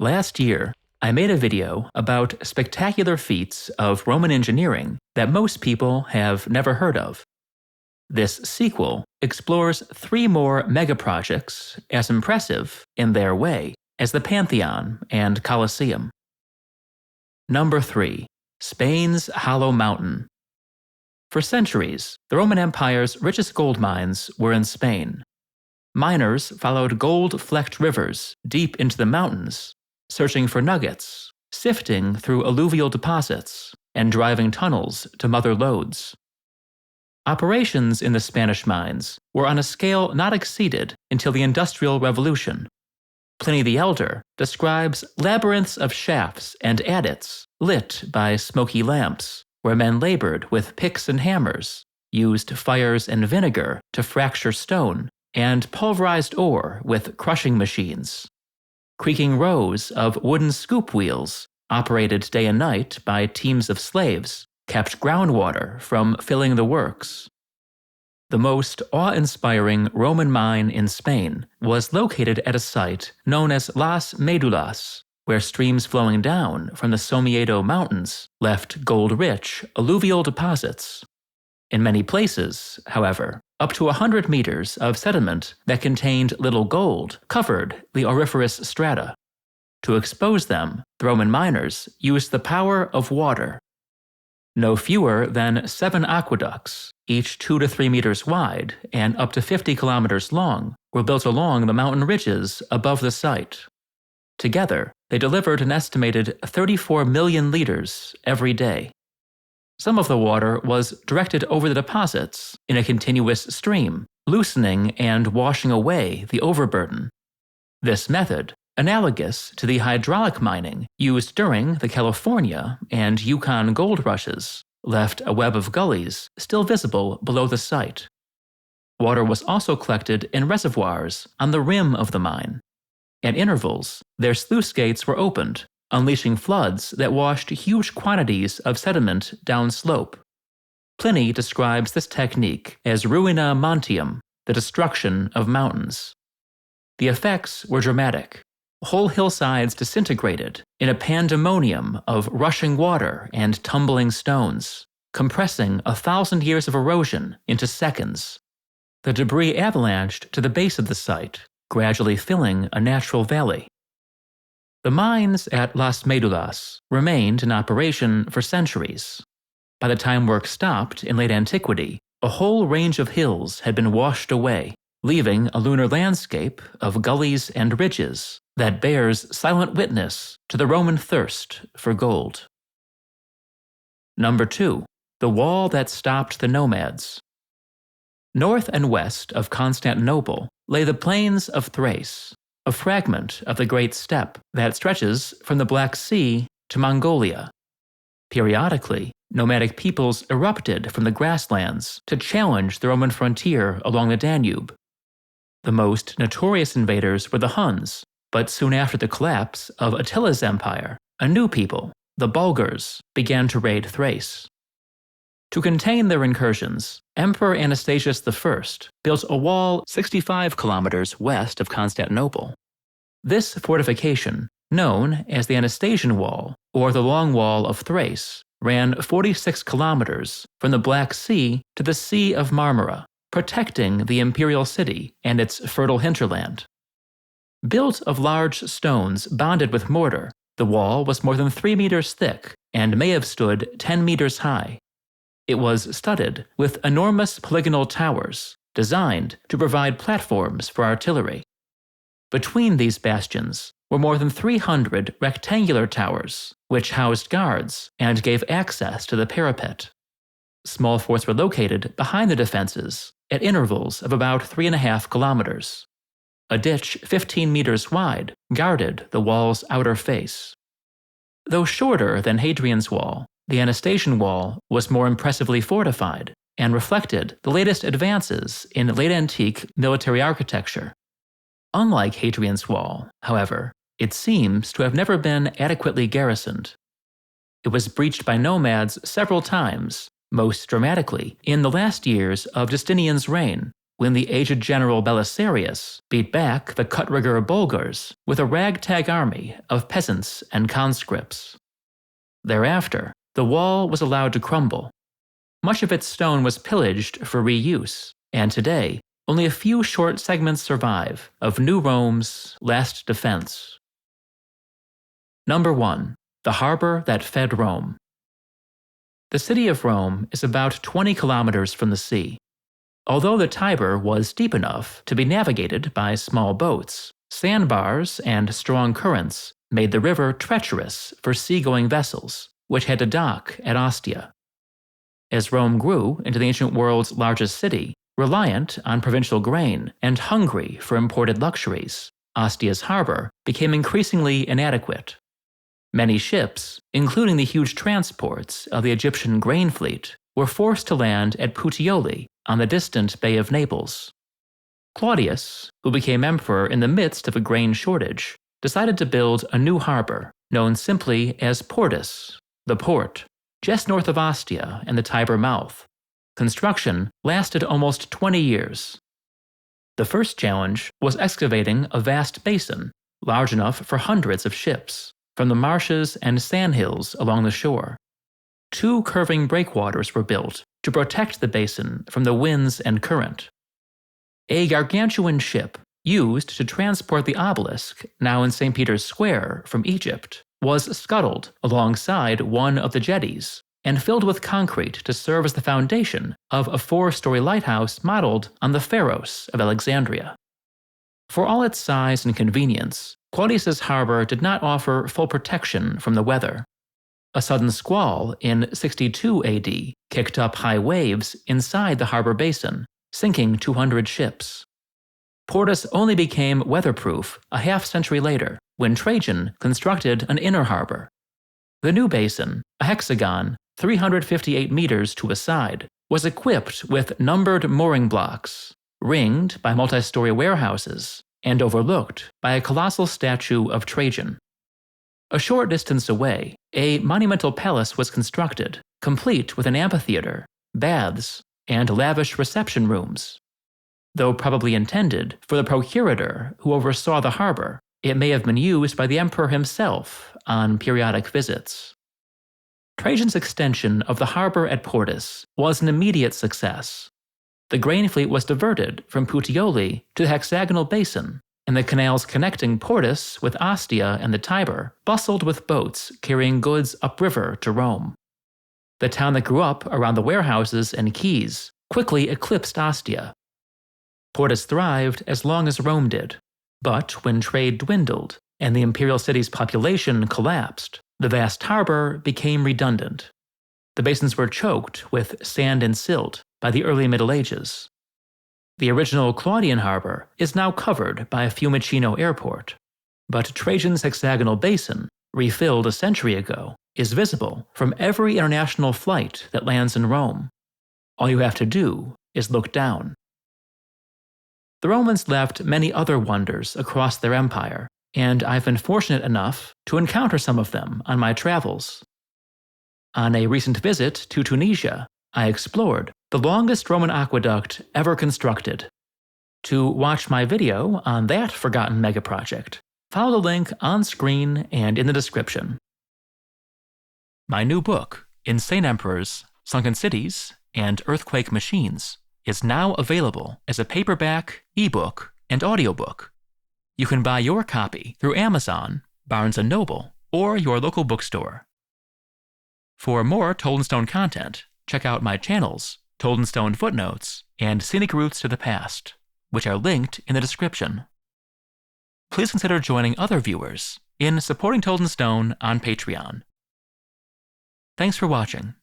Last year, I made a video about spectacular feats of Roman engineering that most people have never heard of. This sequel explores 3 more megaprojects as impressive, in their way, as the Pantheon and Colosseum. Number 3. Spain's Hollow Mountain. For centuries, the Roman Empire's richest gold mines were in Spain. Miners followed gold-flecked rivers deep into the mountains, searching for nuggets, sifting through alluvial deposits, and driving tunnels to mother lodes. Operations in the Spanish mines were on a scale not exceeded until the Industrial Revolution. Pliny the Elder describes labyrinths of shafts and adits lit by smoky lamps, where men labored with picks and hammers, used fires and vinegar to fracture stone, and pulverized ore with crushing machines. Creaking rows of wooden scoop wheels, operated day and night by teams of slaves, kept groundwater from filling the works. The most awe-inspiring Roman mine in Spain was located at a site known as Las Médulas, where streams flowing down from the Somiedo Mountains left gold-rich alluvial deposits. In many places, however, up to 100 meters of sediment that contained little gold covered the auriferous strata. To expose them, the Roman miners used the power of water. No fewer than 7 aqueducts, each 2 to 3 meters wide and up to 50 kilometers long, were built along the mountain ridges above the site. Together, they delivered an estimated 34 million liters every day. Some of the water was directed over the deposits in a continuous stream, loosening and washing away the overburden. This method, analogous to the hydraulic mining used during the California and Yukon gold rushes, left a web of gullies still visible below the site. Water was also collected in reservoirs on the rim of the mine. At intervals, their sluice gates were opened, unleashing floods that washed huge quantities of sediment downslope. Pliny describes this technique as ruina montium, the destruction of mountains. The effects were dramatic. Whole hillsides disintegrated in a pandemonium of rushing water and tumbling stones, compressing 1,000 years of erosion into seconds. The debris avalanched to the base of the site, gradually filling a natural valley. The mines at Las Médulas remained in operation for centuries. By the time work stopped in late antiquity, a whole range of hills had been washed away, leaving a lunar landscape of gullies and ridges that bears silent witness to the Roman thirst for gold. Number 2. The wall that stopped the nomads. North and west of Constantinople lay the plains of Thrace, a fragment of the Great Steppe that stretches from the Black Sea to Mongolia. Periodically, nomadic peoples erupted from the grasslands to challenge the Roman frontier along the Danube. The most notorious invaders were the Huns, but soon after the collapse of Attila's empire, a new people, the Bulgars, began to raid Thrace. To contain their incursions, Emperor Anastasius I built a wall 65 kilometers west of Constantinople. This fortification, known as the Anastasian Wall, or the Long Wall of Thrace, ran 46 kilometers from the Black Sea to the Sea of Marmara, protecting the imperial city and its fertile hinterland. Built of large stones bonded with mortar, the wall was more than 3 meters thick and may have stood 10 meters high. It was studded with enormous polygonal towers, designed to provide platforms for artillery. Between these bastions were more than 300 rectangular towers, which housed guards and gave access to the parapet. Small forts were located behind the defenses at intervals of about 3.5 kilometers. A ditch 15 meters wide guarded the wall's outer face. Though shorter than Hadrian's Wall, the Anastasian Wall was more impressively fortified and reflected the latest advances in late antique military architecture. Unlike Hadrian's Wall, however, it seems to have never been adequately garrisoned. It was breached by nomads several times, most dramatically in the last years of Justinian's reign, when the aged general Belisarius beat back the cut-rigger Bulgars with a ragtag army of peasants and conscripts. Thereafter, the wall was allowed to crumble. Much of its stone was pillaged for reuse, and today, only a few short segments survive of New Rome's last defense. Number 1. The harbor that fed Rome. The city of Rome is about 20 kilometers from the sea. Although the Tiber was deep enough to be navigated by small boats, sandbars and strong currents made the river treacherous for seagoing vessels, which had to dock at Ostia. As Rome grew into the ancient world's largest city, reliant on provincial grain and hungry for imported luxuries, Ostia's harbor became increasingly inadequate. Many ships, including the huge transports of the Egyptian grain fleet, were forced to land at Puteoli on the distant Bay of Naples. Claudius, who became emperor in the midst of a grain shortage, decided to build a new harbor, known simply as Portus, the port, just north of Ostia and the Tiber mouth. Construction lasted almost 20 years. The first challenge was excavating a vast basin, large enough for hundreds of ships, from the marshes and sandhills along the shore. 2 curving breakwaters were built to protect the basin from the winds and current. A gargantuan ship, used to transport the obelisk now in St. Peter's Square from Egypt, was scuttled alongside one of the jetties and filled with concrete to serve as the foundation of a 4-story lighthouse modeled on the Pharos of Alexandria. For all its size and convenience, Claudius's harbor did not offer full protection from the weather. A sudden squall in 62 AD kicked up high waves inside the harbor basin, sinking 200 ships. Portus only became weatherproof a half-century later, when Trajan constructed an inner harbor. The new basin, a hexagon 358 meters to a side, was equipped with numbered mooring blocks, ringed by multi-story warehouses, and overlooked by a colossal statue of Trajan. A short distance away, a monumental palace was constructed, complete with an amphitheater, baths, and lavish reception rooms. Though probably intended for the procurator who oversaw the harbor, it may have been used by the emperor himself on periodic visits. Trajan's extension of the harbor at Portus was an immediate success. The grain fleet was diverted from Puteoli to the hexagonal basin, and the canals connecting Portus with Ostia and the Tiber bustled with boats carrying goods upriver to Rome. The town that grew up around the warehouses and quays quickly eclipsed Ostia. Portus thrived as long as Rome did, but when trade dwindled and the imperial city's population collapsed, the vast harbor became redundant. The basins were choked with sand and silt by the early Middle Ages. The original Claudian harbor is now covered by a Fiumicino airport, but Trajan's hexagonal basin, refilled a century ago, is visible from every international flight that lands in Rome. All you have to do is look down. The Romans left many other wonders across their empire, and I've been fortunate enough to encounter some of them on my travels. On a recent visit to Tunisia, I explored the longest Roman aqueduct ever constructed. To watch my video on that forgotten megaproject, follow the link on screen and in the description. My new book, Insane Emperors, Sunken Cities, and Earthquake Machines, is now available as a paperback, ebook, and audiobook. You can buy your copy through Amazon, Barnes & Noble, or your local bookstore. For more Told in Stone content, check out my channels, Told in Stone Footnotes, and Scenic Routes to the Past, which are linked in the description. Please consider joining other viewers in supporting Told in Stone on Patreon. Thanks for watching.